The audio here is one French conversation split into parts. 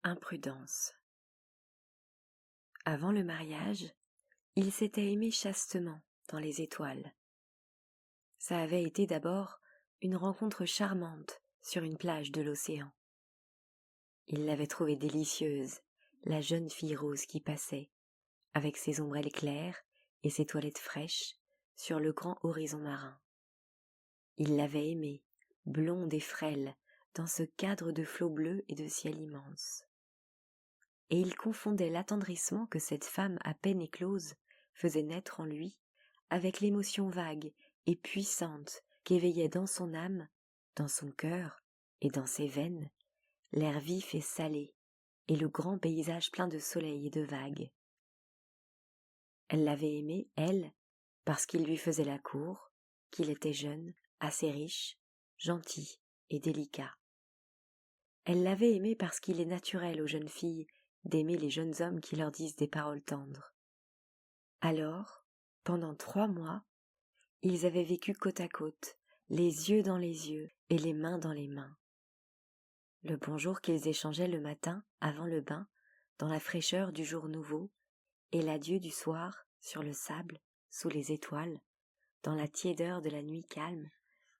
Imprudence. Avant le mariage, ils s'étaient aimés chastement dans les étoiles. Ça avait été d'abord une rencontre charmante sur une plage de l'océan. Il l'avait trouvée délicieuse, la jeune fille rose qui passait, avec ses ombrelles claires et ses toilettes fraîches, sur le grand horizon marin. Il l'avait aimée, blonde et frêle, dans ce cadre de flots bleus et de ciel immense. Et il confondait l'attendrissement que cette femme à peine éclose faisait naître en lui avec l'émotion vague et puissante qu'éveillait dans son âme, dans son cœur et dans ses veines, l'air vif et salé et le grand paysage plein de soleil et de vagues. Elle l'avait aimé, elle, parce qu'il lui faisait la cour, qu'il était jeune, assez riche, gentil et délicat. Elle l'avait aimé parce qu'il est naturel aux jeunes filles d'aimer les jeunes hommes qui leur disent des paroles tendres. Alors, pendant 3 mois, ils avaient vécu côte à côte, les yeux dans les yeux et les mains dans les mains. Le bonjour qu'ils échangeaient le matin, avant le bain, dans la fraîcheur du jour nouveau, et l'adieu du soir, sur le sable, sous les étoiles, dans la tiédeur de la nuit calme,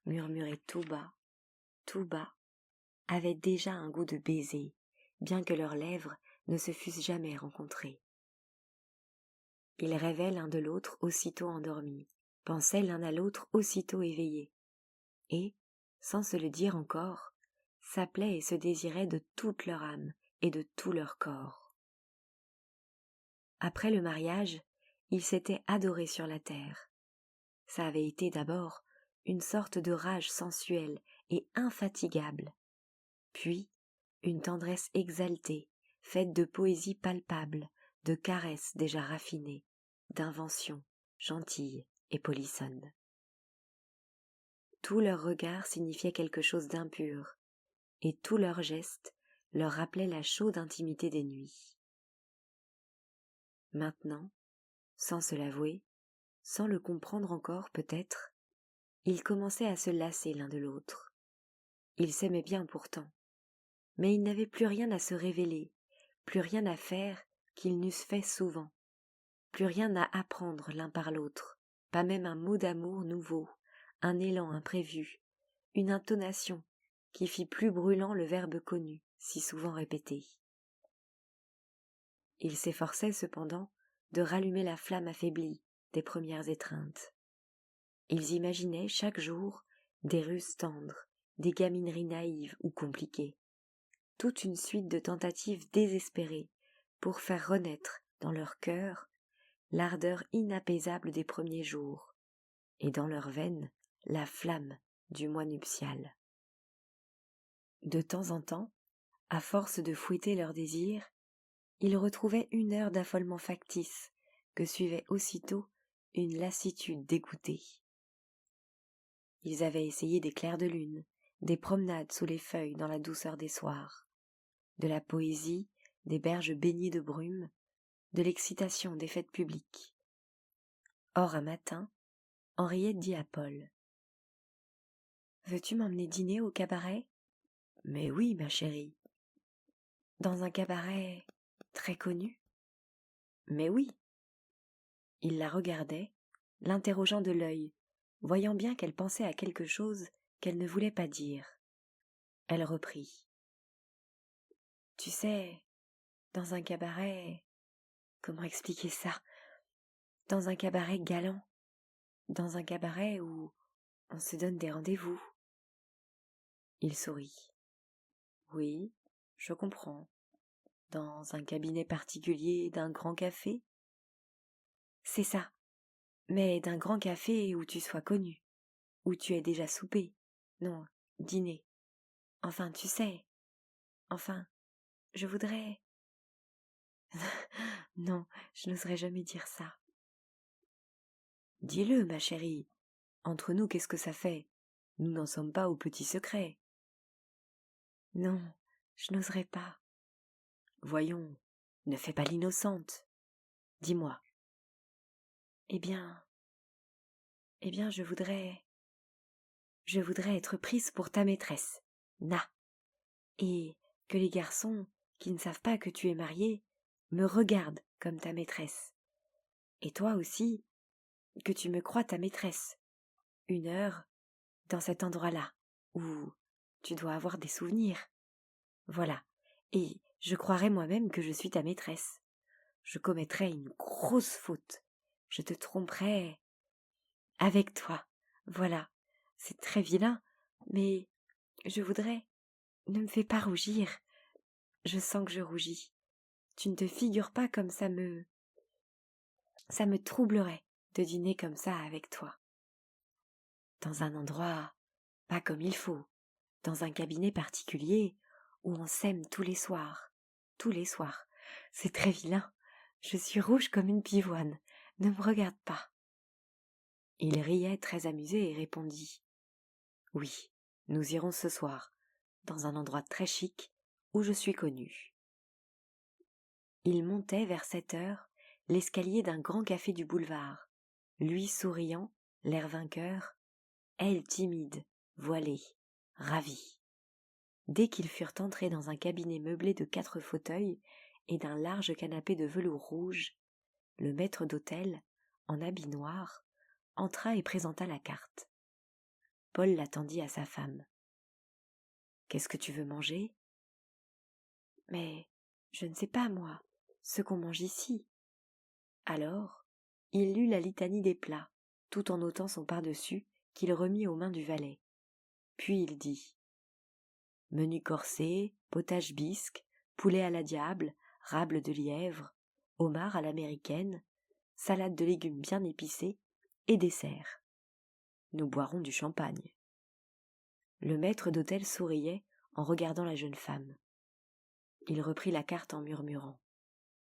murmuré tout bas, avait déjà un goût de baiser, bien que leurs lèvres ne se fussent jamais rencontrées. Ils rêvaient l'un de l'autre aussitôt endormis, pensaient l'un à l'autre aussitôt éveillés, et, sans se le dire encore, s'appelaient et se désiraient de toute leur âme et de tout leur corps. Après le mariage, ils s'étaient adorés sur la terre. Ça avait été d'abord une sorte de rage sensuelle et infatigable, puis une tendresse exaltée, faite de poésie palpable, de caresses déjà raffinées, d'inventions gentilles et polissonnes. Tous leurs regards signifiaient quelque chose d'impur, et tous leurs gestes leur rappelaient la chaude intimité des nuits. Maintenant, sans se l'avouer, sans le comprendre encore peut-être, ils commençaient à se lasser l'un de l'autre. Ils s'aimaient bien pourtant, mais ils n'avaient plus rien à se révéler, plus rien à faire qu'ils n'eussent fait souvent, plus rien à apprendre l'un par l'autre, pas même un mot d'amour nouveau, un élan imprévu, une intonation qui fit plus brûlant le verbe connu, si souvent répété. Ils s'efforçaient cependant de rallumer la flamme affaiblie des premières étreintes. Ils imaginaient chaque jour des ruses tendres, des gamineries naïves ou compliquées, toute une suite de tentatives désespérées pour faire renaître dans leur cœur l'ardeur inapaisable des premiers jours, et dans leurs veines la flamme du mois nuptial. De temps en temps, à force de fouetter leurs désirs, ils retrouvaient une heure d'affolement factice que suivait aussitôt une lassitude dégoûtée. Ils avaient essayé des clairs de lune, des promenades sous les feuilles dans la douceur des soirs, de la poésie des berges baignées de brume, de l'excitation des fêtes publiques. Or, un matin, Henriette dit à Paul : « Veux-tu m'emmener dîner au cabaret ? » ?»« Mais oui, ma chérie. »« Dans un cabaret très connu ? » ?»« Mais oui. » Il la regardait, l'interrogeant de l'œil, voyant bien qu'elle pensait à quelque chose qu'elle ne voulait pas dire. Elle reprit : « Tu sais, dans un cabaret... Comment expliquer ça ? Dans un cabaret galant, dans un cabaret où on se donne des rendez-vous. » Il sourit. « Oui, je comprends. Dans un cabinet particulier d'un grand café ? » ?»« C'est ça, mais d'un grand café où tu sois connu, où tu aies déjà soupé, non, dîné. Enfin, tu sais. Enfin, je voudrais... Non, je n'oserais jamais dire ça. »« Dis-le, ma chérie. Entre nous, qu'est-ce que ça fait ? Nous n'en sommes pas au petit secret. »« Non, je n'oserais pas. »« Voyons, ne fais pas l'innocente. Dis-moi. »« Eh bien, je voudrais être prise pour ta maîtresse, Na, et que les garçons qui ne savent pas que tu es marié me regardent comme ta maîtresse. Et toi aussi, que tu me crois ta maîtresse. 1 heure dans cet endroit-là, où tu dois avoir des souvenirs. Voilà. Et je croirais moi-même que je suis ta maîtresse. Je commettrais une grosse faute. Je te tromperais avec toi. Voilà. C'est très vilain, mais je voudrais... Ne me fais pas rougir. Je sens que je rougis. Tu ne te figures pas comme ça me troublerait de dîner comme ça avec toi. Dans un endroit pas comme il faut, dans un cabinet particulier où on s'aime tous les soirs. Tous les soirs. C'est très vilain. Je suis rouge comme une pivoine. Ne me regarde pas. Il riait très amusé et répondit : « Oui, nous irons ce soir, dans un endroit très chic où je suis connu. » Il montait vers 7 heures l'escalier d'un grand café du boulevard, lui souriant, l'air vainqueur, elle timide, voilée, ravie. Dès qu'ils furent entrés dans un cabinet meublé de 4 fauteuils et d'un large canapé de velours rouge, le maître d'hôtel, en habit noir, entra et présenta la carte. Paul l'attendit à sa femme. « Qu'est-ce que tu veux manger ? » ?»« Mais je ne sais pas, moi, ce qu'on mange ici. » Alors, il lut la litanie des plats, tout en ôtant son pardessus qu'il remit aux mains du valet. Puis il dit : « Menu corsé, potage bisque, poulet à la diable, rable de lièvre, homard à l'américaine, salade de légumes bien épicée et dessert. Nous boirons du champagne. » Le maître d'hôtel souriait en regardant la jeune femme. Il reprit la carte en murmurant :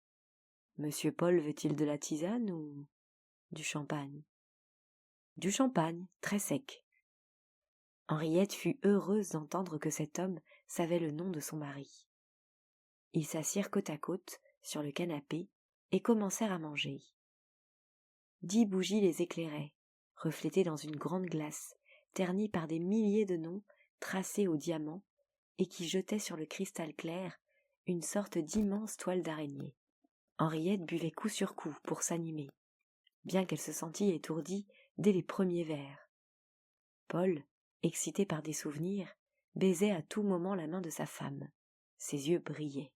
« Monsieur Paul veut-il de la tisane ou du champagne ? » ?»« Du champagne, très sec. » Henriette fut heureuse d'entendre que cet homme savait le nom de son mari. Ils s'assirent côte à côte sur le canapé et commencèrent à manger. 10 bougies les éclairaient, reflétées dans une grande glace, ternie par des milliers de noms tracés au diamant et qui jetaient sur le cristal clair une sorte d'immense toile d'araignée. Henriette buvait coup sur coup pour s'animer, bien qu'elle se sentît étourdie dès les premiers verres. Paul, excité par des souvenirs, baisait à tout moment la main de sa femme. Ses yeux brillaient.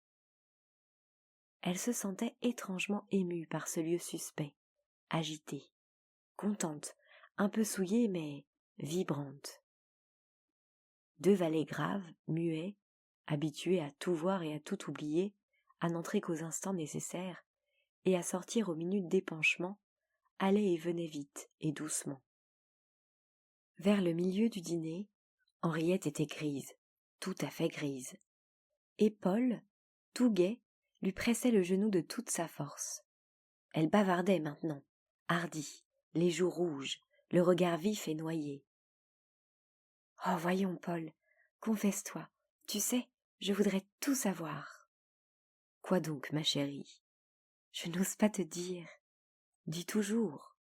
Elle se sentait étrangement émue par ce lieu suspect, agitée, contente, un peu souillée mais vibrante. 2 valets graves, muets, habitués à tout voir et à tout oublier, à n'entrer qu'aux instants nécessaires et à sortir aux minutes d'épanchement, allaient et venaient vite et doucement. Vers le milieu du dîner, Henriette était grise, tout à fait grise, et Paul, tout gai, lui pressait le genou de toute sa force. Elle bavardait maintenant, hardie, les joues rouges, le regard vif et noyé. « Oh, voyons, Paul, confesse-toi, tu sais, je voudrais tout savoir. »« Quoi donc, ma chérie ? » ?»« Je n'ose pas te dire. » »« Dis toujours. »«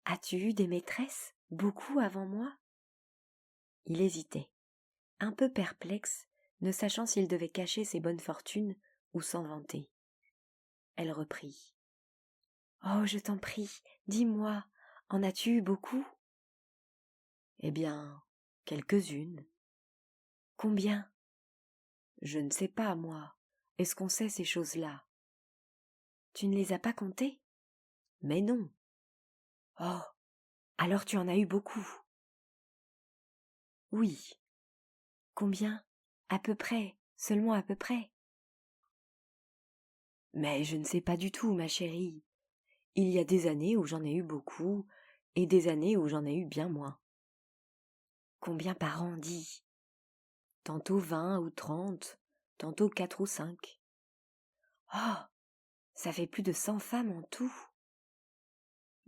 As-tu eu des maîtresses, beaucoup avant moi ?» Il hésitait, un peu perplexe, ne sachant s'il devait cacher ses bonnes fortunes ou s'en vanter. Elle reprit. « Oh, je t'en prie, dis-moi, en as-tu eu beaucoup ? » ?»« Eh bien, quelques-unes. » »« Combien ? » ?»« Je ne sais pas, moi. Est-ce qu'on sait ces choses-là ? » ?»« Tu ne les as pas comptées ? » ?»« Mais non. »« Oh, alors tu en as eu beaucoup. » ?»« Oui. » »« Combien ? À peu près, seulement à peu près. » ?»« Mais je ne sais pas du tout, ma chérie. Il y a des années où j'en ai eu beaucoup, et des années où j'en ai eu bien moins. » »« Combien par an, dis ? » ?»« Tantôt 20 ou 30, tantôt 4 ou 5. »« Oh, ça fait plus de 100 femmes en tout. » »«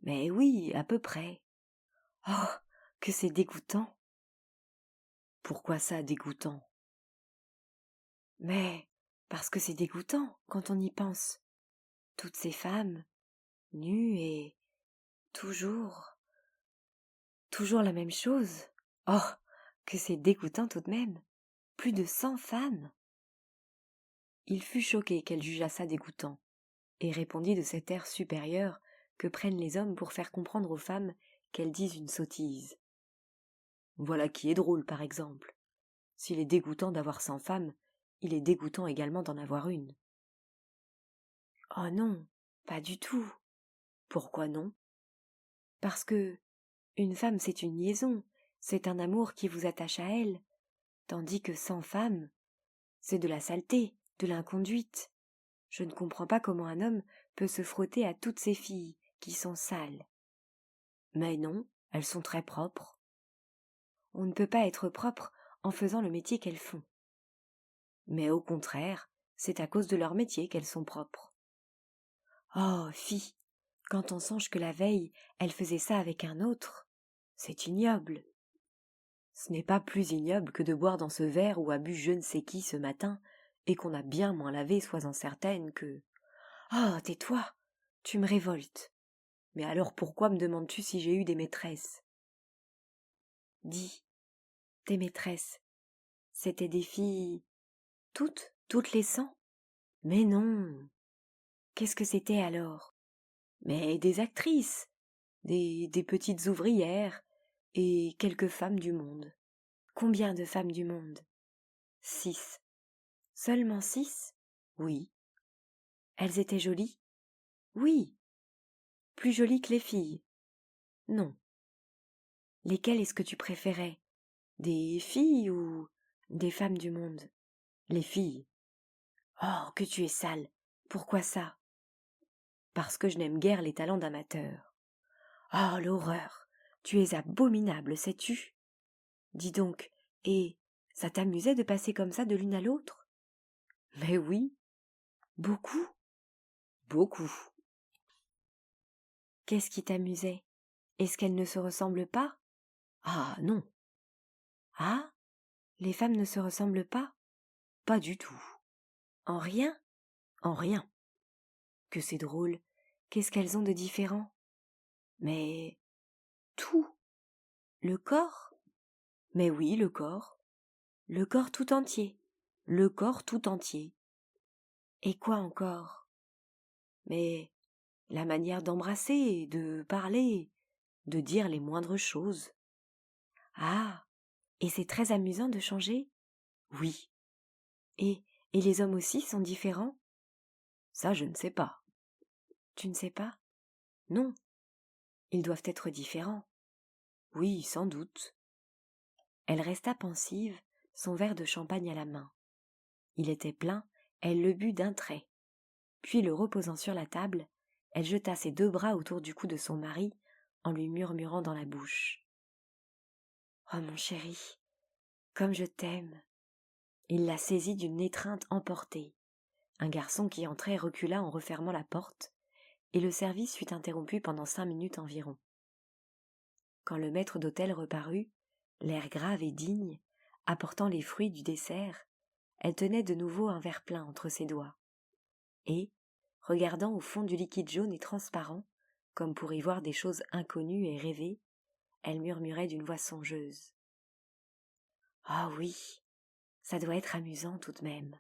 Mais oui, à peu près. » »« Oh, que c'est dégoûtant. » »« Pourquoi ça, dégoûtant ? » ?»« Mais parce que c'est dégoûtant quand on y pense. Toutes ces femmes, nues et toujours la même chose. Oh, que c'est dégoûtant tout de même. Plus de 100 femmes. Il fut choqué qu'elle jugeât ça dégoûtant, et répondit de cet air supérieur que prennent les hommes pour faire comprendre aux femmes qu'elles disent une sottise. Voilà qui est drôle, par exemple. S'il est dégoûtant d'avoir 100 femmes, il est dégoûtant également d'en avoir une. Oh non, pas du tout. Pourquoi non? Parce que une femme, c'est une liaison, c'est un amour qui vous attache à elle, tandis que 100 femmes, c'est de la saleté, de l'inconduite. Je ne comprends pas comment un homme peut se frotter à toutes ces filles qui sont sales. Mais non, elles sont très propres. On ne peut pas être propre en faisant le métier qu'elles font. Mais au contraire, c'est à cause de leur métier qu'elles sont propres. Oh, fille, quand on songe que la veille, elle faisait ça avec un autre, c'est ignoble. Ce n'est pas plus ignoble que de boire dans ce verre où a bu je ne sais qui ce matin, et qu'on a bien moins lavé, sois-en certaine, que... Oh, tais-toi, tu me révoltes. Mais alors pourquoi me demandes-tu si j'ai eu des maîtresses? Dis, tes maîtresses, c'étaient des filles... toutes les 100? Mais non. Qu'est-ce que c'était alors? Mais des actrices, des petites ouvrières, et quelques femmes du monde. Combien de femmes du monde? 6. Seulement 6? Oui. Elles étaient jolies? Oui. Plus jolies que les filles? Non. Lesquelles est-ce que tu préférais? Des filles ou des femmes du monde? Les filles. Oh, que tu es sale. Pourquoi ça? Parce que je n'aime guère les talents d'amateur. Oh, l'horreur. Tu es abominable, sais-tu? Dis donc, et ça t'amusait de passer comme ça de l'une à l'autre? Mais oui. Beaucoup? Beaucoup. Qu'est-ce qui t'amusait? Est-ce qu'elles ne se ressemblent pas? Ah, non. Ah? Les femmes ne se ressemblent pas? Pas du tout. En rien? En rien. Que c'est drôle. Qu'est-ce qu'elles ont de différent? Mais tout. Le corps? Mais oui, le corps. Le corps tout entier. Le corps tout entier. Et quoi encore? Mais la manière d'embrasser, de parler, de dire les moindres choses. Ah, et c'est très amusant de changer? Oui. Et les hommes aussi sont différents? Ça, je ne sais pas. Tu ne sais pas? Non. Ils doivent être différents. Oui, sans doute. Elle resta pensive, son verre de champagne à la main. Il était plein, elle le but d'un trait. Puis, le reposant sur la table, elle jeta ses 2 bras autour du cou de son mari, en lui murmurant dans la bouche. « Oh, mon chéri, comme je t'aime !» Il la saisit d'une étreinte emportée. Un garçon qui entrait recula en refermant la porte, et le service fut interrompu pendant 5 minutes environ. Quand le maître d'hôtel reparut, l'air grave et digne, apportant les fruits du dessert, elle tenait de nouveau un verre plein entre ses doigts. Et, regardant au fond du liquide jaune et transparent, comme pour y voir des choses inconnues et rêvées, elle murmurait d'une voix songeuse. « Ah oui, ça doit être amusant tout de même. »